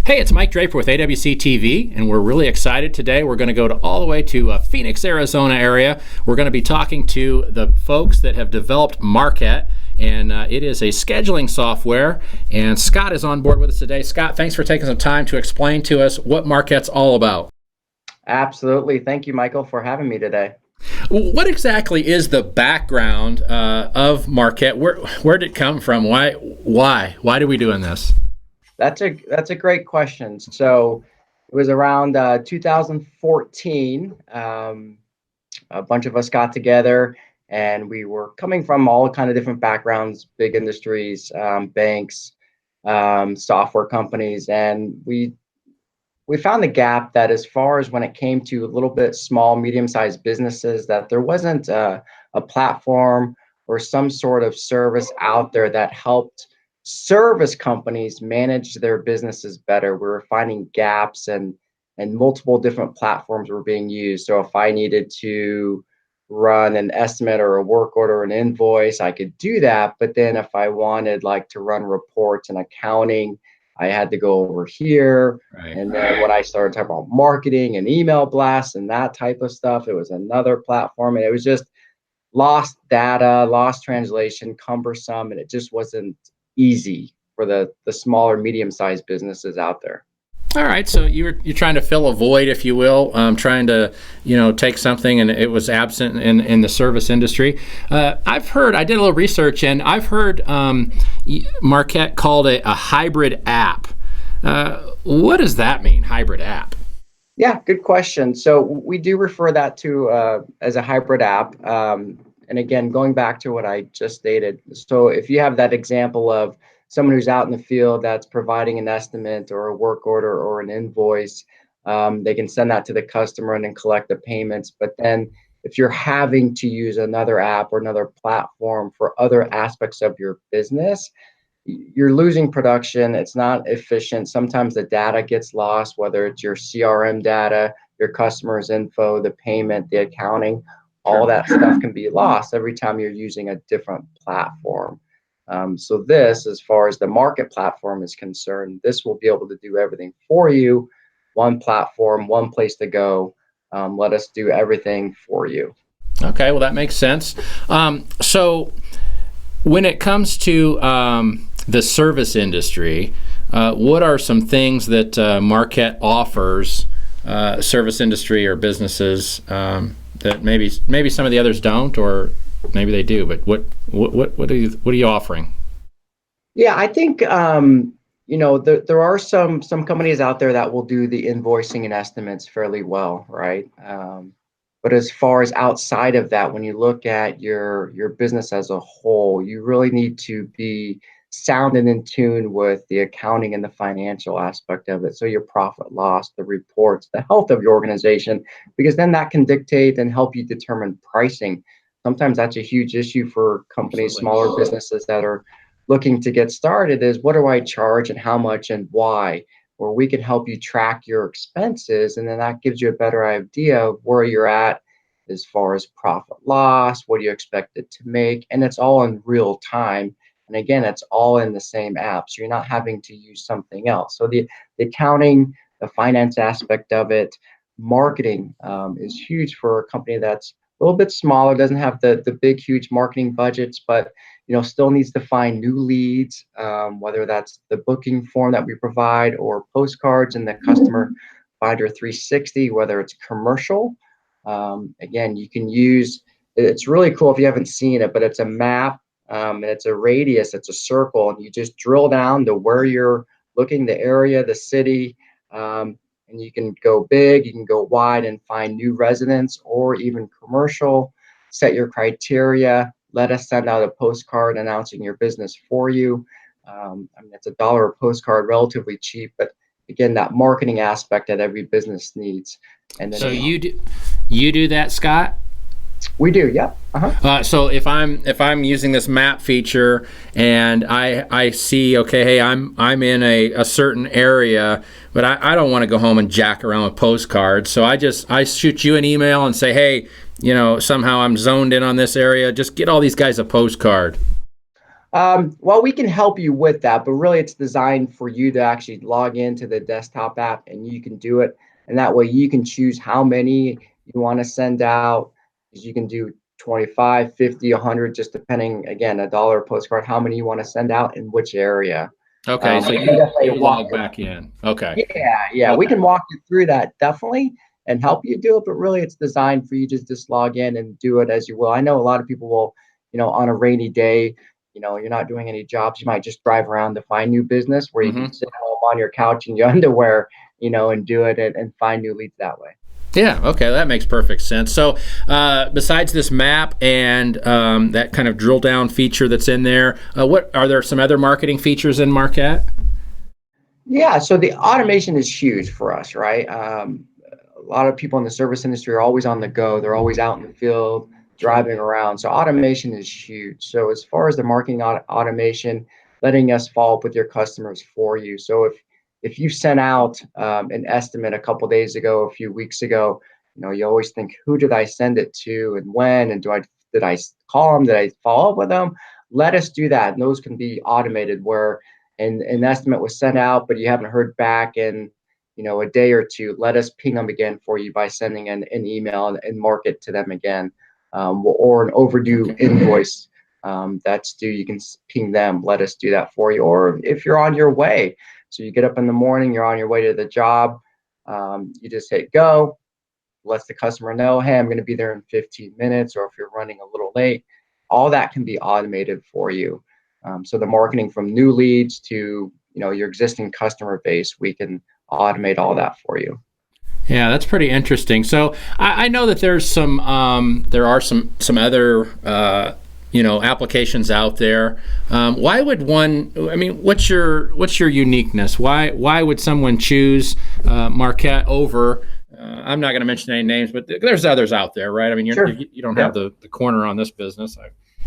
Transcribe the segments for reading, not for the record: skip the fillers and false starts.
Hey, it's Mike Draper with AWC TV, and we're really excited today. We're going to go all the way to Phoenix, Arizona area. We're going to be talking to the folks that have developed Markate, and it is a scheduling software. And Scott is on board with us today. Scott, thanks for taking some time to explain to us what Markate's all about. Absolutely. Thank you, Michael, for having me today. What exactly is the background of Markate? Where did it come from? Why are we doing this? That's a great question. So it was around 2014. A bunch of us got together, and we were coming from all kind of different backgrounds, big industries, banks, software companies, and we found the gap that as far as when it came to a little bit small, medium-sized businesses, that there wasn't a platform or some sort of service out there that helped service companies manage their businesses better. We were finding gaps, and multiple different platforms were being used. So if I needed to run an estimate or a work order or an invoice, I could do that. But then if I wanted like to run reports and accounting, I had to go over here. Right. And then when I started talking about marketing and email blasts and that type of stuff, it was another platform. And it was just lost data, lost translation, cumbersome, and it just wasn't easy for the smaller, medium-sized businesses out there. All right, so you're trying to fill a void, if you will, trying to take something and it was absent in the service industry. I've heard, I did a little research, and I've heard Markate called it a hybrid app. What does that mean, hybrid app? Yeah, good question. So we do refer that to as a hybrid app. And again, going back to what I just stated, so if you have that example of someone who's out in the field that's providing an estimate or a work order or an invoice, they can send that to the customer and then collect the payments. But then if you're having to use another app or another platform for other aspects of your business, you're losing production. It's not efficient. Sometimes the data gets lost, whether it's your CRM data, your customers' info, the payment, the accounting, all that stuff can be lost every time you're using a different platform. So this, as far as the Markate platform is concerned, this will be able to do everything for you. One platform, one place to go. Let us do everything for you. Okay, well, that makes sense. So when it comes to the service industry, what are some things that Markate offers service industry or businesses that maybe some of the others don't, or maybe they do? But what are you offering? Yeah, I think there are some companies out there that will do the invoicing and estimates fairly well, right? But as far as outside of that, when you look at your business as a whole, you really need to be sound and in tune with the accounting and the financial aspect of it. So your profit loss, the reports, the health of your organization, because then that can dictate and help you determine pricing. Sometimes that's a huge issue for companies, Absolutely. smaller businesses that are looking to get started, is what do I charge and how much and why? Where we can help you track your expenses, and then that gives you a better idea of where you're at as far as profit loss, what do you expect it to make, and it's all in real time. And again, it's all in the same app, so you're not having to use something else. So the accounting, the finance aspect of it, marketing is huge for a company that's a little bit smaller, doesn't have the big, huge marketing budgets, but still needs to find new leads, whether that's the booking form that we provide or postcards in the customer Finder 360, whether it's commercial. Again, you can use, it's really cool if you haven't seen it, but it's a map, and it's a radius, it's a circle, and you just drill down to where you're looking, the area, the city, and you can go big, you can go wide and find new residents or even commercial, set your criteria, let us send out a postcard announcing your business for you. It's $1 a postcard, relatively cheap, but again, that marketing aspect that every business needs. And then So you do that, Scott? We do, yeah. So if I'm using this map feature and I see, okay, hey, I'm in a certain area, but I don't want to go home and jack around with postcards. So I shoot you an email and say, hey, somehow I'm zoned in on this area. Just get all these guys a postcard. Well, we can help you with that, but really it's designed for you to actually log into the desktop app and you can do it. And that way you can choose how many you want to send out. You can do 25, 50, 100, just depending, again, a dollar a postcard, how many you want to send out in which area. Okay, so We can definitely you walk log back in. Okay. yeah, we Okay. can walk you through that definitely and help you do it, but really it's designed for you to just log in and do it as you will. I know a lot of people will, on a rainy day, you're not doing any jobs, you might just drive around to find new business where you can Hmm. sit home on your couch in your underwear, and do it and find new leads that way. Yeah, okay, that makes perfect sense. So, besides this map and that kind of drill down feature that's in there, what are there some other marketing features in Marquette? Yeah, so the automation is huge for us, right? A lot of people in the service industry are always on the go. They're always out in the field, Sure. driving around. So automation is huge. So as far as the marketing automation, letting us follow up with your customers for you. So if you sent out an estimate a couple days ago, a few weeks ago, you always think, who did I send it to and when, and did I call them? Did I follow up with them? Let us do that. And those can be automated where an estimate was sent out, but you haven't heard back in a day or two. Let us ping them again for you by sending an email and mark it to them again, or an overdue Okay. invoice that's due. You can ping them. Let us do that for you. Or if you're on your way, so you get up in the morning, you're on your way to the job, you just hit go. Lets the customer know, hey, I'm going to be there in 15 minutes, or if you're running a little late, all that can be automated for you. So the marketing from new leads to your existing customer base, we can automate all that for you. Yeah, that's pretty interesting. So I know that there are some other applications out there. Why would one? I mean, what's your uniqueness? Why would someone choose Marquette over? I'm not going to mention any names, but there's others out there, right? I mean, Sure. you don't have Yep. the corner on this business.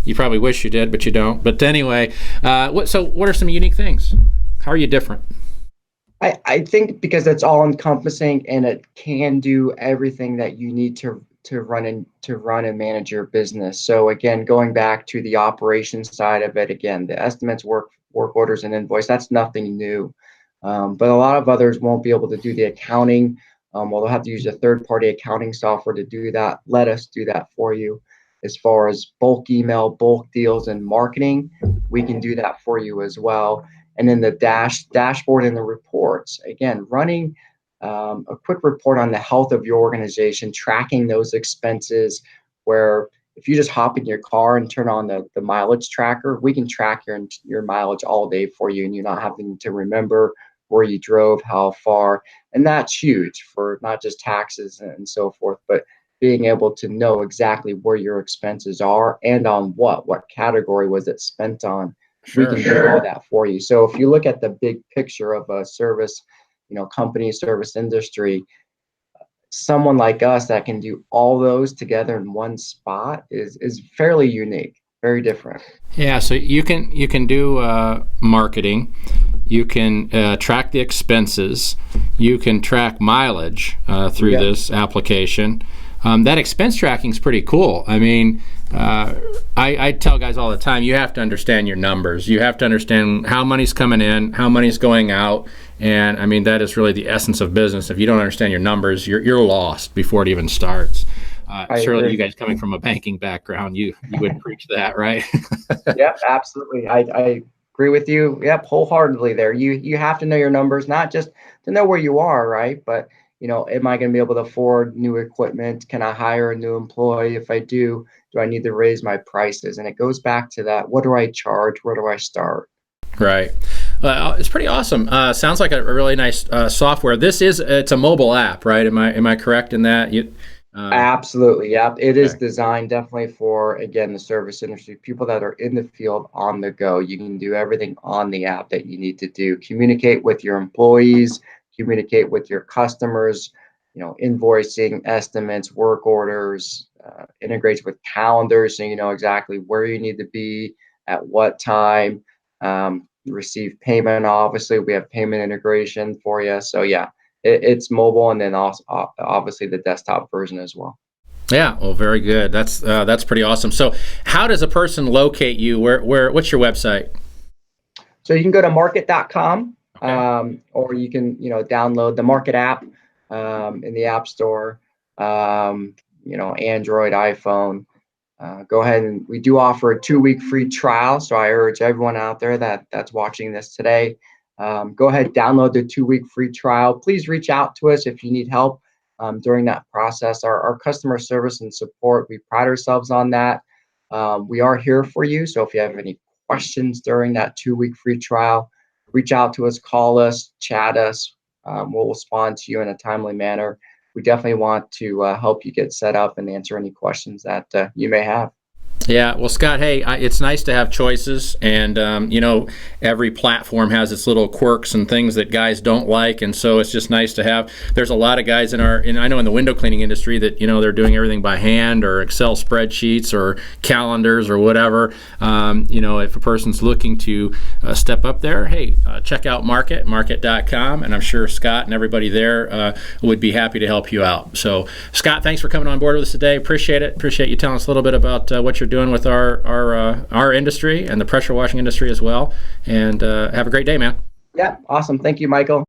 You probably wish you did, but you don't. But anyway, what are some unique things? How are you different? I think because it's all encompassing and it can do everything that you need to run and manage your business. So again, going back to the operations side of it, again, the estimates, work orders, and invoice, that's nothing new. But a lot of others won't be able to do the accounting. Well, they'll have to use a third-party accounting software to do that. Let us do that for you. As far as bulk email, bulk deals, and marketing, we can do that for you as well. And then the dashboard and the reports, again, running a quick report on the health of your organization, tracking those expenses, where if you just hop in your car and turn on the mileage tracker, we can track your mileage all day for you, and you're not having to remember where you drove, how far. And that's huge for not just taxes and so forth, but being able to know exactly where your expenses are and on what category was it spent on. We Sure. can do all that for you. So if you look at the big picture of a service, company, service industry, someone like us that can do all those together in one spot is fairly unique, very different. Yeah, so you can do marketing, you can track the expenses, you can track mileage through Yeah. this application. That expense tracking is pretty cool. I mean, I tell guys all the time, you have to understand your numbers. You have to understand how money's coming in, how money's going out, and I mean that is really the essence of business. If you don't understand your numbers, you're lost before it even starts. I Surely, you agree. guys coming from a banking background, you would preach that, right? Yep, absolutely. I agree with you. Yep, wholeheartedly there. You have to know your numbers, not just to know where you are, right? But am I going to be able to afford new equipment? Can I hire a new employee? If I do I need to raise my prices? And it goes back to that. What do I charge? Where do I start? Right. It's pretty awesome. Sounds like a really nice software. It's a mobile app, right? Am I correct in that? Absolutely. Yep. It is Okay. designed definitely for, again, the service industry, people that are in the field on the go. You can do everything on the app that you need to do. Communicate with your employees, communicate with your customers, invoicing, estimates, work orders, integrates with calendars so you know exactly where you need to be at what time. Receive payment. Obviously, we have payment integration for you. So yeah, it's mobile and then also obviously the desktop version as well. Yeah, well, very good. That's pretty awesome. So, how does a person locate you? What's your website? So you can go to market.com, Okay. or you can, download the Market app in the App Store, Android, iPhone. Go ahead, and we do offer a 2-week free trial. So I urge everyone out there that's watching this today, go ahead, download the 2-week free trial. Please reach out to us if you need help during that process. Our customer service and support, we pride ourselves on that. We are here for you. So if you have any questions during that 2-week free trial, reach out to us, call us, chat us. We'll respond to you in a timely manner. We definitely want to help you get set up and answer any questions that you may have. Yeah, well, Scott, hey, it's nice to have choices, and every platform has its little quirks and things that guys don't like, and so it's just nice to have. There's a lot of guys I know in the window cleaning industry that they're doing everything by hand or Excel spreadsheets or calendars or whatever. If a person's looking to step up there, hey, check out markate.com, and I'm sure Scott and everybody there would be happy to help you out. So, Scott, thanks for coming on board with us today. Appreciate it. Appreciate you telling us a little bit about what you're doing with our industry and the pressure washing industry as well. And have a great day, man. Yeah, awesome. Thank you, Michael.